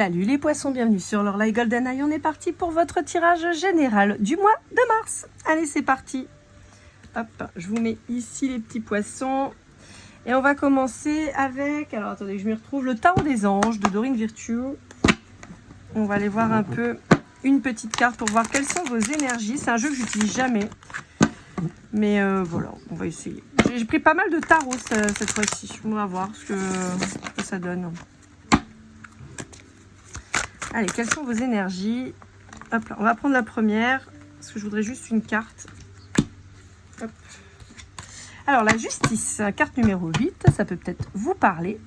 Salut les poissons, bienvenue sur Lorelai Golden Eye. On est parti pour votre tirage général du mois de mars. Allez, c'est parti. Hop, je vous mets ici les petits poissons. Et on va commencer avec, alors attendez que je m'y retrouve, le Tarot des Anges de Dorine Virtue. On va aller voir un peu une petite carte pour voir quelles sont vos énergies. C'est un jeu que j'utilise jamais. Mais voilà, on va essayer. J'ai pris pas mal de tarot cette fois-ci. On va voir ce que ça donne. Allez, quelles sont vos énergies? Hop là, on va prendre la première, parce que je voudrais juste une carte. Hop. Alors, la justice, carte numéro 8, ça peut peut-être vous parler.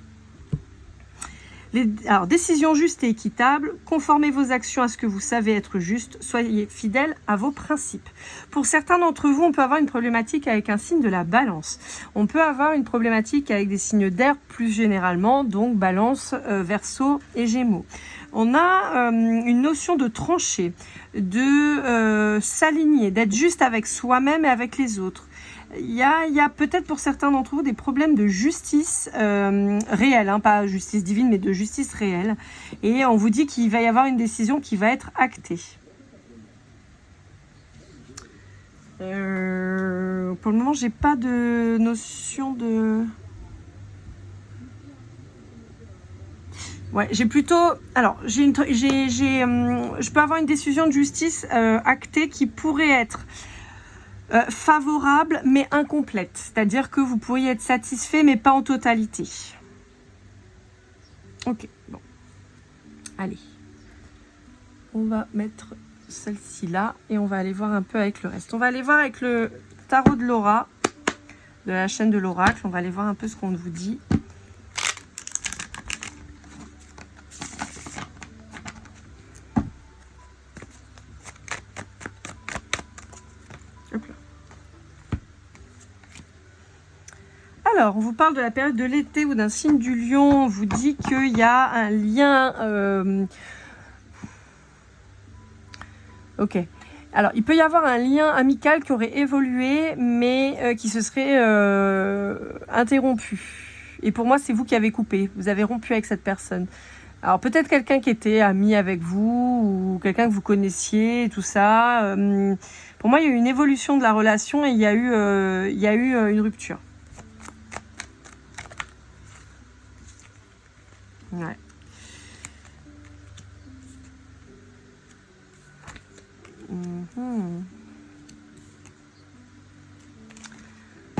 Alors, décision juste et équitable, conformez vos actions à ce que vous savez être juste, soyez fidèles à vos principes. Pour certains d'entre vous, on peut avoir une problématique avec un signe de la balance. On peut avoir une problématique avec des signes d'air plus généralement, donc balance, verseau et gémeaux. On a une notion de trancher, de s'aligner, d'être juste avec soi-même et avec les autres. Il y a peut-être pour certains d'entre vous des problèmes de justice réelle, hein, pas justice divine, mais de justice réelle. Et on vous dit qu'il va y avoir une décision qui va être actée. Pour le moment, j'ai pas de notion de... Ouais, j'ai plutôt... Alors, je peux avoir une décision de justice actée qui pourrait être... favorable mais incomplète, c'est-à-dire que vous pourriez être satisfait mais pas en totalité. Ok, bon. Allez. On va mettre celle-ci là et on va aller voir un peu avec le reste. On va aller voir avec le tarot de Laura, de la chaîne de l'oracle. On va aller voir un peu ce qu'on vous dit. Alors, on vous parle de la période de l'été ou d'un signe du lion. On vous dit qu'il y a un lien... Ok. Alors, il peut y avoir un lien amical qui aurait évolué, mais qui se serait interrompu. Et pour moi, c'est vous qui avez coupé. Vous avez rompu avec cette personne. Alors, peut-être quelqu'un qui était ami avec vous, ou quelqu'un que vous connaissiez, tout ça. Pour moi, il y a eu une évolution de la relation et il y a eu une rupture. Ouais.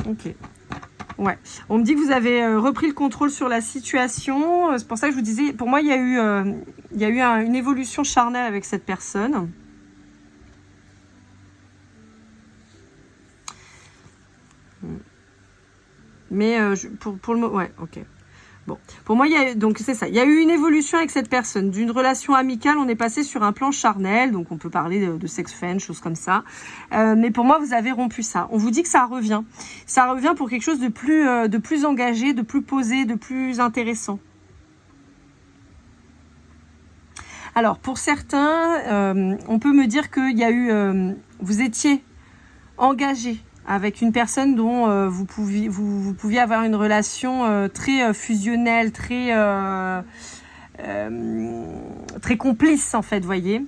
Ok. Ouais. On me dit que vous avez repris le contrôle sur la situation. C'est pour ça que je vous disais, pour moi, il y a eu une évolution charnelle avec cette personne. Mais pour le moment, ouais, ok. Bon, pour moi, donc c'est ça. Il y a eu une évolution avec cette personne. D'une relation amicale, on est passé sur un plan charnel. Donc, on peut parler de sex friend, choses comme ça. Mais pour moi, vous avez rompu ça. On vous dit que ça revient. Ça revient pour quelque chose de plus engagé, de plus posé, de plus intéressant. Alors, pour certains, on peut me dire qu'il y a eu... vous étiez engagé avec une personne dont vous pouviez avoir une relation très fusionnelle, très complice en fait, voyez.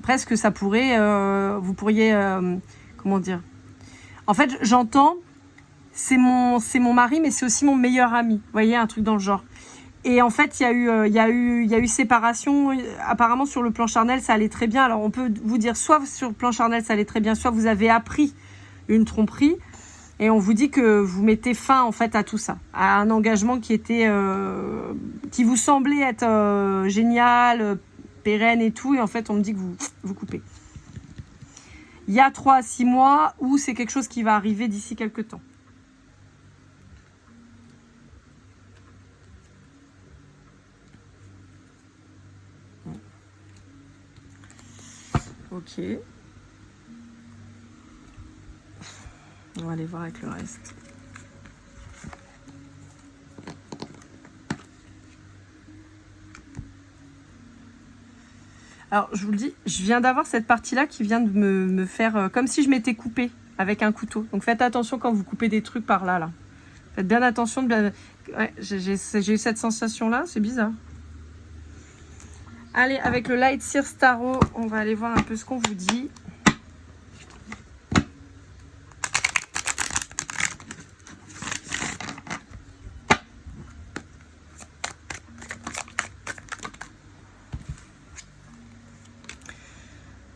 Presque ça pourrait, vous pourriez, comment dire. En fait, j'entends, c'est mon mari, mais c'est aussi mon meilleur ami, voyez, un truc dans le genre. Et en fait, il y a eu séparation. Apparemment, sur le plan charnel, ça allait très bien. Alors, on peut vous dire, soit sur le plan charnel, ça allait très bien, soit vous avez appris une tromperie. Et on vous dit que vous mettez fin, en fait, à tout ça. À un engagement qui vous semblait être génial, pérenne et tout. Et en fait, on me dit que vous coupez. Il y a 3 à 6 mois où c'est quelque chose qui va arriver d'ici quelques temps. Ok. On va aller voir avec le reste. Alors, je vous le dis, je viens d'avoir cette partie-là qui vient de me faire comme si je m'étais coupée avec un couteau. Donc, faites attention quand vous coupez des trucs par là. Faites bien attention. Ouais, j'ai eu cette sensation-là, c'est bizarre. Allez, avec le Light Sears Tarot, on va aller voir un peu ce qu'on vous dit.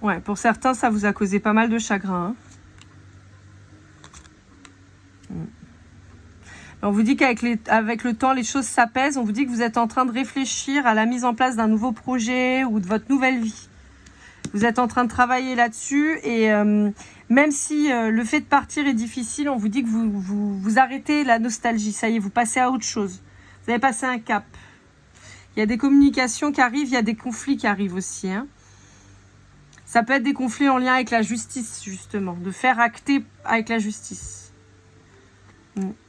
Ouais, pour certains, ça vous a causé pas mal de chagrin. On vous dit qu'avec le temps, les choses s'apaisent. On vous dit que vous êtes en train de réfléchir à la mise en place d'un nouveau projet ou de votre nouvelle vie. Vous êtes en train de travailler là-dessus et même si le fait de partir est difficile, on vous dit que vous arrêtez la nostalgie. Ça y est, vous passez à autre chose. Vous avez passé un cap. Il y a des communications qui arrivent, il y a des conflits qui arrivent aussi. Hein. Ça peut être des conflits en lien avec la justice, justement. De faire acter avec la justice.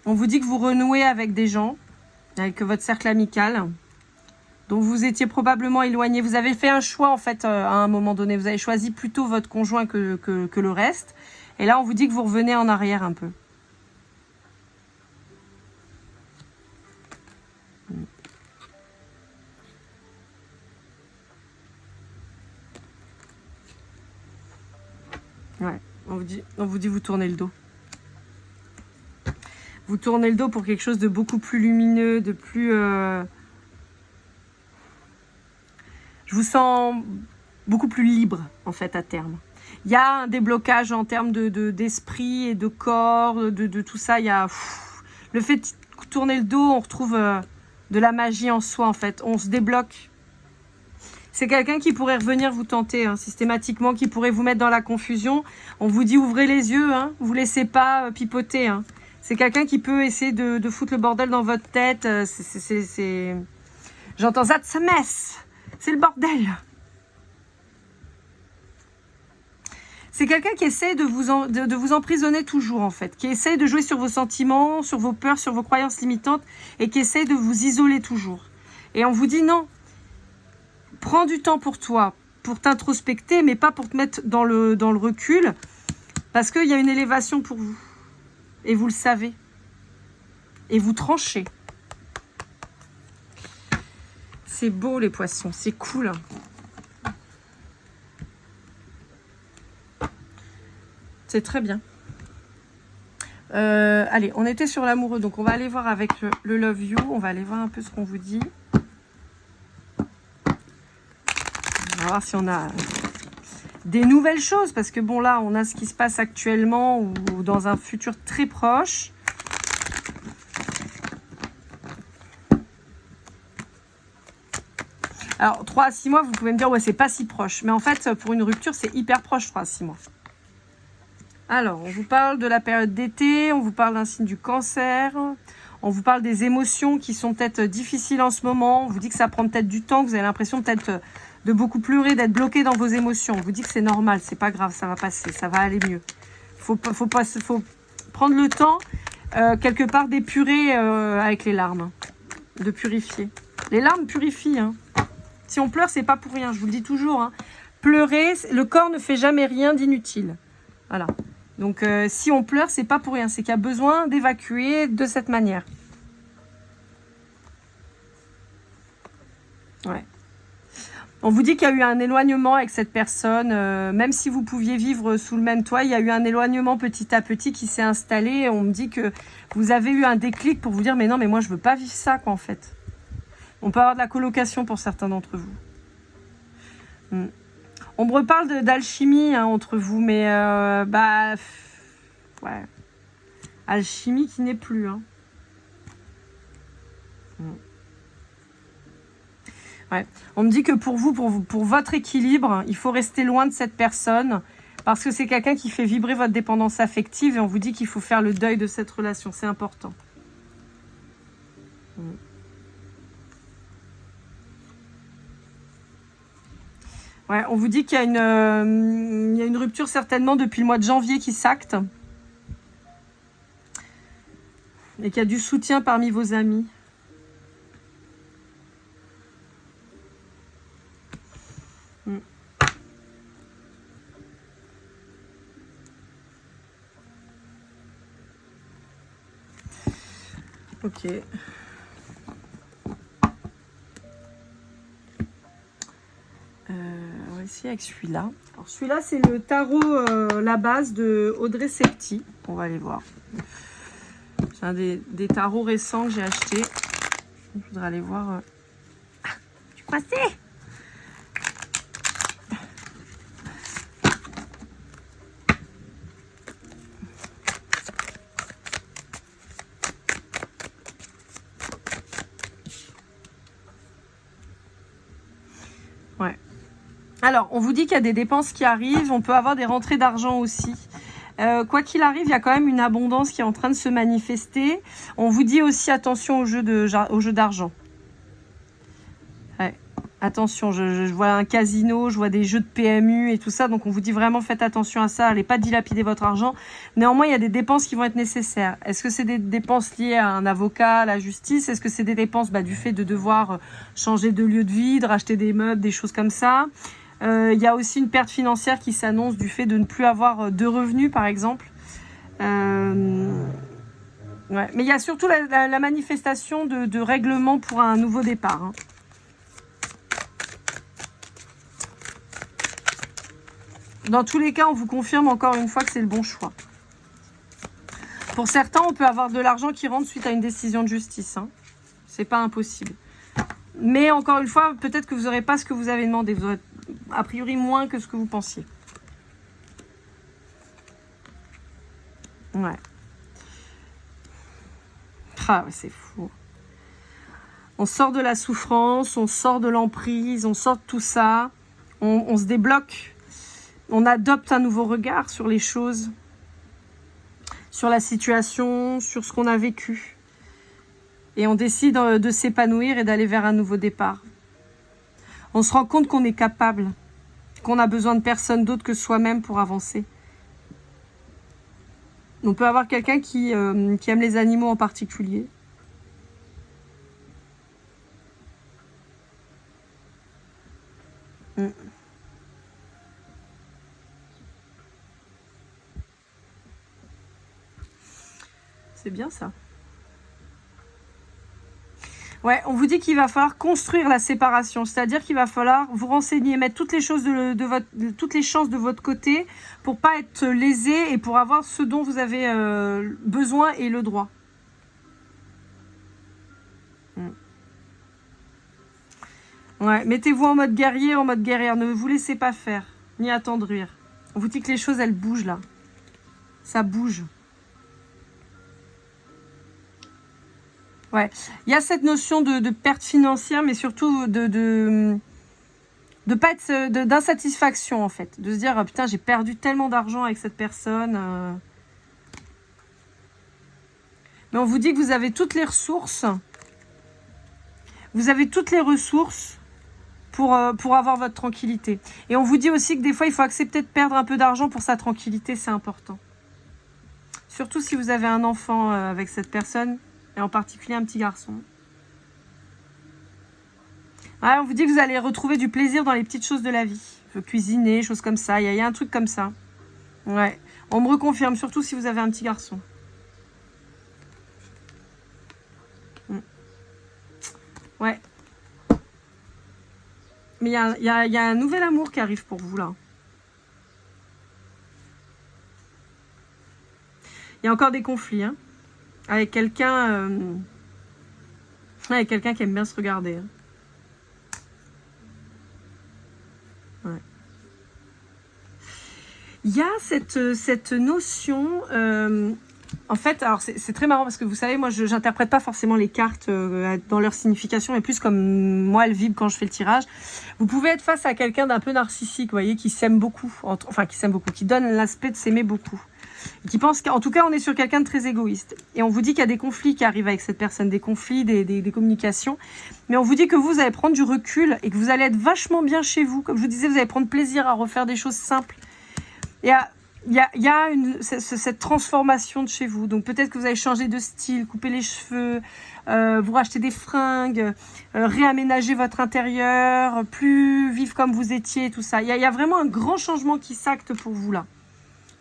On vous dit que vous renouez avec des gens, avec votre cercle amical, dont vous étiez probablement éloigné. Vous avez fait un choix, en fait, à un moment donné. Vous avez choisi plutôt votre conjoint que le reste. Et là, on vous dit que vous revenez en arrière un peu. Ouais, on vous dit vous tournez le dos. Vous tournez le dos pour quelque chose de beaucoup plus lumineux, de plus... Je vous sens beaucoup plus libre, en fait, à terme. Il y a un déblocage en termes d'esprit et de corps, de tout ça. Il y a le fait de tourner le dos, on retrouve de la magie en soi, en fait. On se débloque. C'est quelqu'un qui pourrait revenir vous tenter, hein, systématiquement, qui pourrait vous mettre dans la confusion. On vous dit ouvrez les yeux, hein, vous laissez pas pipoter, hein. C'est quelqu'un qui peut essayer de foutre le bordel dans votre tête. J'entends ça, c'est mess. C'est le bordel. C'est quelqu'un qui essaie de vous emprisonner toujours, en fait. Qui essaie de jouer sur vos sentiments, sur vos peurs, sur vos croyances limitantes. Et qui essaie de vous isoler toujours. Et on vous dit non. Prends du temps pour toi, pour t'introspecter, mais pas pour te mettre dans le recul. Parce qu'il y a une élévation pour vous. Et vous le savez. Et vous tranchez. C'est beau les poissons, c'est cool. C'est très bien. Allez, on était sur l'amoureux, donc on va aller voir avec le Love You. On va aller voir un peu ce qu'on vous dit. On va voir si on a des nouvelles choses, parce que bon là, on a ce qui se passe actuellement ou dans un futur très proche. Alors, 3 à 6 mois, vous pouvez me dire, ouais, c'est pas si proche. Mais en fait, pour une rupture, c'est hyper proche, 3 à 6 mois. Alors, on vous parle de la période d'été, on vous parle d'un signe du cancer, on vous parle des émotions qui sont peut-être difficiles en ce moment, on vous dit que ça prend peut-être du temps, que vous avez l'impression peut-être de beaucoup pleurer, d'être bloqué dans vos émotions. On vous dit que c'est normal, c'est pas grave, ça va passer, ça va aller mieux. Faut prendre le temps, quelque part, d'épurer avec les larmes, de purifier. Les larmes purifient, hein. Si on pleure, c'est pas pour rien, je vous le dis toujours, hein. Pleurer, le corps ne fait jamais rien d'inutile. Voilà. Donc, si on pleure, c'est pas pour rien. C'est qu'il y a besoin d'évacuer de cette manière. Ouais. On vous dit qu'il y a eu un éloignement avec cette personne. Même si vous pouviez vivre sous le même toit, il y a eu un éloignement petit à petit qui s'est installé. On me dit que vous avez eu un déclic pour vous dire « Mais non, mais moi, je veux pas vivre ça, quoi, en fait. » On peut avoir de la colocation pour certains d'entre vous. On me reparle d'alchimie entre vous, mais ouais. Alchimie qui n'est plus. Hein. Ouais. On me dit que pour vous, pour votre équilibre, il faut rester loin de cette personne parce que c'est quelqu'un qui fait vibrer votre dépendance affective et on vous dit qu'il faut faire le deuil de cette relation. C'est important. Ouais, on vous dit qu'il y a une rupture certainement depuis le mois de janvier qui s'acte. Et qu'il y a du soutien parmi vos amis. Ok. On va essayer avec celui-là. Alors celui-là, c'est le tarot La Base de Audrey Septi. On va aller voir. C'est un des tarots récents que j'ai acheté. Je voudrais aller voir. Ah, je suis coincée. Ouais. Alors, on vous dit qu'il y a des dépenses qui arrivent. On peut avoir des rentrées d'argent aussi. Quoi qu'il arrive, il y a quand même une abondance qui est en train de se manifester. On vous dit aussi attention au jeu d'argent. Ouais. Attention, je vois un casino, je vois des jeux de PMU et tout ça. Donc on vous dit vraiment faites attention à ça. Allez pas dilapider votre argent. Néanmoins, il y a des dépenses qui vont être nécessaires. Est-ce que c'est des dépenses liées à un avocat, à la justice? Est-ce que c'est des dépenses du fait de devoir changer de lieu de vie, de racheter des meubles, des choses comme ça? Il y a aussi une perte financière qui s'annonce du fait de ne plus avoir de revenus, par exemple. Ouais. Mais il y a surtout la manifestation de règlement pour un nouveau départ. Hein. Dans tous les cas, on vous confirme encore une fois que c'est le bon choix. Pour certains, on peut avoir de l'argent qui rentre suite à une décision de justice. Hein. C'est pas impossible. Mais encore une fois, peut-être que vous n'aurez pas ce que vous avez demandé. Vous aurez a priori moins que ce que vous pensiez. Ouais. Ah ouais, c'est fou. On sort de la souffrance, on sort de l'emprise, on sort de tout ça. On se débloque. On adopte un nouveau regard sur les choses, sur la situation, sur ce qu'on a vécu. Et on décide de s'épanouir et d'aller vers un nouveau départ. On se rend compte qu'on est capable, qu'on a besoin de personne d'autre que soi-même pour avancer. On peut avoir quelqu'un qui aime les animaux en particulier. C'est bien ça. Ouais, on vous dit qu'il va falloir construire la séparation, c'est-à-dire qu'il va falloir vous renseigner, mettre toutes les choses toutes les chances de votre côté pour pas être lésé et pour avoir ce dont vous avez besoin et le droit. Ouais, mettez-vous en mode guerrier, en mode guerrière, ne vous laissez pas faire, ni attendrir. On vous dit que les choses, elles bougent là. Ça bouge. Ouais, il y a cette notion de perte financière, mais surtout de pas être d'insatisfaction en fait, de se dire putain j'ai perdu tellement d'argent avec cette personne. Mais on vous dit que vous avez toutes les ressources, pour avoir votre tranquillité. Et on vous dit aussi que des fois il faut accepter de perdre un peu d'argent pour sa tranquillité, c'est important. Surtout si vous avez un enfant avec cette personne. Et en particulier un petit garçon. Ouais, on vous dit que vous allez retrouver du plaisir dans les petites choses de la vie. Cuisiner, choses comme ça. Il y a un truc comme ça. Ouais. On me reconfirme, surtout si vous avez un petit garçon. Ouais. Mais il y a un nouvel amour qui arrive pour vous, là. Il y a encore des conflits, hein. Avec quelqu'un qui aime bien se regarder. Hein. Ouais. Il y a cette notion... en fait, alors c'est très marrant parce que vous savez, moi, je n'interprète pas forcément les cartes dans leur signification, mais plus comme moi, elles vibrent quand je fais le tirage. Vous pouvez être face à quelqu'un d'un peu narcissique, vous voyez, qui s'aime beaucoup. Qui donne l'aspect de s'aimer beaucoup. Et qui pense qu'en tout cas, on est sur quelqu'un de très égoïste. Et on vous dit qu'il y a des conflits qui arrivent avec cette personne, des conflits, des communications. Mais on vous dit que vous allez prendre du recul et que vous allez être vachement bien chez vous. Comme je vous disais, vous allez prendre plaisir à refaire des choses simples. Et il y a cette transformation de chez vous. Donc peut-être que vous allez changer de style, couper les cheveux, vous racheter des fringues, réaménager votre intérieur, plus vivre comme vous étiez, tout ça. Il y a vraiment un grand changement qui s'acte pour vous là.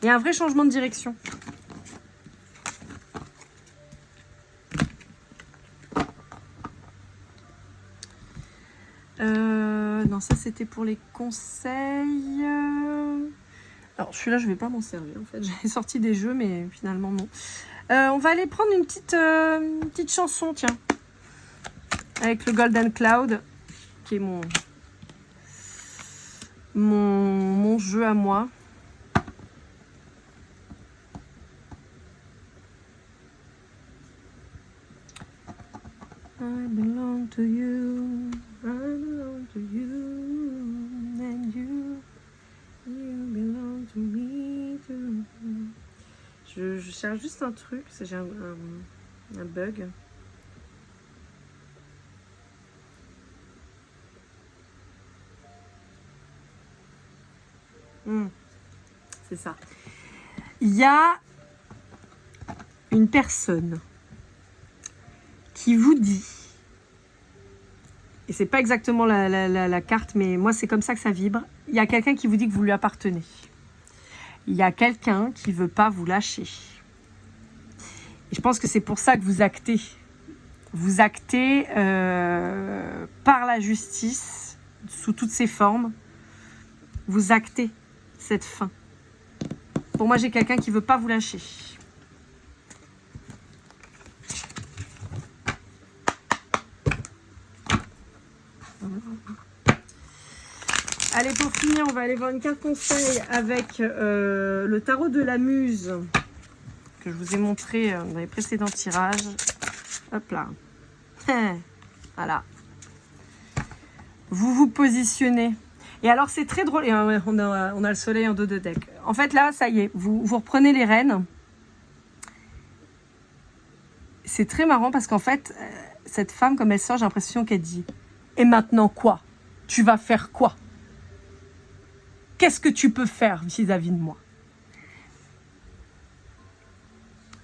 Il y a un vrai changement de direction. Non, ça c'était pour les conseils. Alors celui-là, je vais pas m'en servir en fait. J'avais sorti des jeux, mais finalement non. On va aller prendre une petite chanson, tiens. Avec le Golden Cloud, qui est mon jeu à moi. I belong to you, I belong to you, and you belong to me too. Je cherche juste un truc, j'ai un bug. C'est ça. Il y a une personne qui vous dit, et c'est pas exactement la carte, mais moi c'est comme ça que ça vibre, il y a quelqu'un qui vous dit que vous lui appartenez. Il y a quelqu'un qui veut pas vous lâcher. Et je pense que c'est pour ça que vous actez. Vous actez par la justice, sous toutes ses formes, vous actez cette fin. Pour moi, j'ai quelqu'un qui veut pas vous lâcher. Allez, pour finir, on va aller voir une carte conseil avec le tarot de la muse que je vous ai montré dans les précédents tirages. Hop là. Voilà. Vous vous positionnez. Et alors, c'est très drôle. Et, on a le soleil en dos de deck. En fait, là, ça y est, vous reprenez les rênes. C'est très marrant parce qu'en fait, cette femme, comme elle sort, j'ai l'impression qu'elle dit « Et maintenant quoi? Tu vas faire quoi? Qu'est-ce que tu peux faire vis-à-vis de moi ?»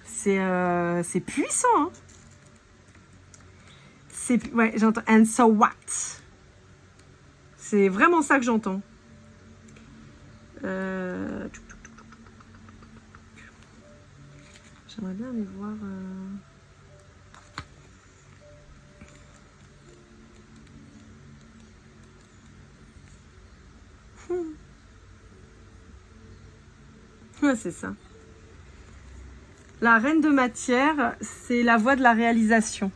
C'est puissant, hein. Ouais, j'entends « And so what ?» C'est vraiment ça que j'entends. J'aimerais bien aller voir... Ouais, c'est ça. La reine de matière, c'est la voie de la réalisation.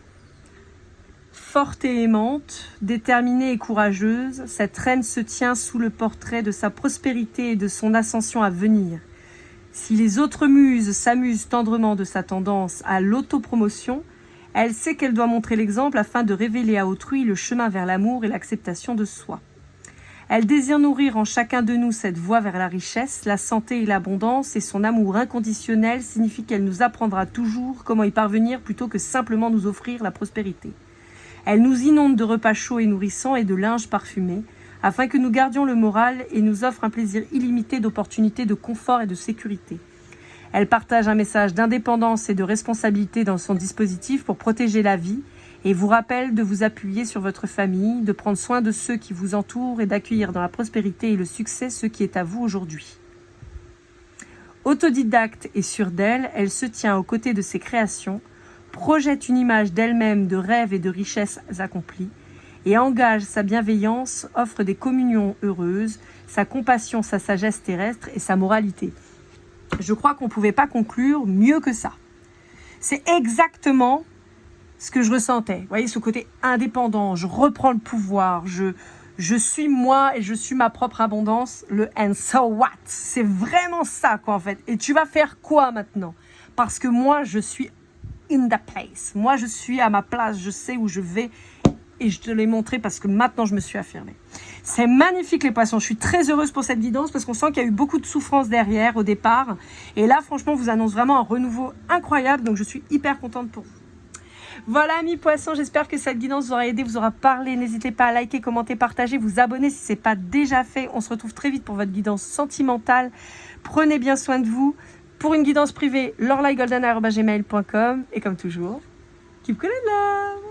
Forte et aimante, déterminée et courageuse, cette reine se tient sous le portrait de sa prospérité et de son ascension à venir. Si les autres muses s'amusent tendrement de sa tendance à l'autopromotion, elle sait qu'elle doit montrer l'exemple afin de révéler à autrui le chemin vers l'amour et l'acceptation de soi. Elle désire nourrir en chacun de nous cette voie vers la richesse, la santé et l'abondance, et son amour inconditionnel signifie qu'elle nous apprendra toujours comment y parvenir plutôt que simplement nous offrir la prospérité. Elle nous inonde de repas chauds et nourrissants et de linge parfumé, afin que nous gardions le moral et nous offre un plaisir illimité d'opportunités de confort et de sécurité. Elle partage un message d'indépendance et de responsabilité dans son dispositif pour protéger la vie et vous rappelle de vous appuyer sur votre famille, de prendre soin de ceux qui vous entourent et d'accueillir dans la prospérité et le succès ce qui est à vous aujourd'hui. Autodidacte et sûre d'elle, elle se tient aux côtés de ses créations, projette une image d'elle-même de rêve et de richesses accomplies et engage sa bienveillance, offre des communions heureuses, sa compassion, sa sagesse terrestre et sa moralité. Je crois qu'on ne pouvait pas conclure mieux que ça. C'est exactement ce que je ressentais. Vous voyez, ce côté indépendant, je reprends le pouvoir, je suis moi et je suis ma propre abondance, le « and so what ?» C'est vraiment ça, quoi, en fait. Et tu vas faire quoi maintenant? Parce que moi, je suis in the place. Moi, je suis à ma place, je sais où je vais et je te l'ai montré parce que maintenant, je me suis affirmée. C'est magnifique, les poissons. Je suis très heureuse pour cette guidance parce qu'on sent qu'il y a eu beaucoup de souffrance derrière au départ. Et là, franchement, on vous annonce vraiment un renouveau incroyable. Donc, je suis hyper contente pour vous. Voilà, amis poissons, j'espère que cette guidance vous aura aidé, vous aura parlé. N'hésitez pas à liker, commenter, partager, vous abonner si ce n'est pas déjà fait. On se retrouve très vite pour votre guidance sentimentale. Prenez bien soin de vous. Pour une guidance privée, lorelaigolden@gmail.com. Et comme toujours, keep cool and love.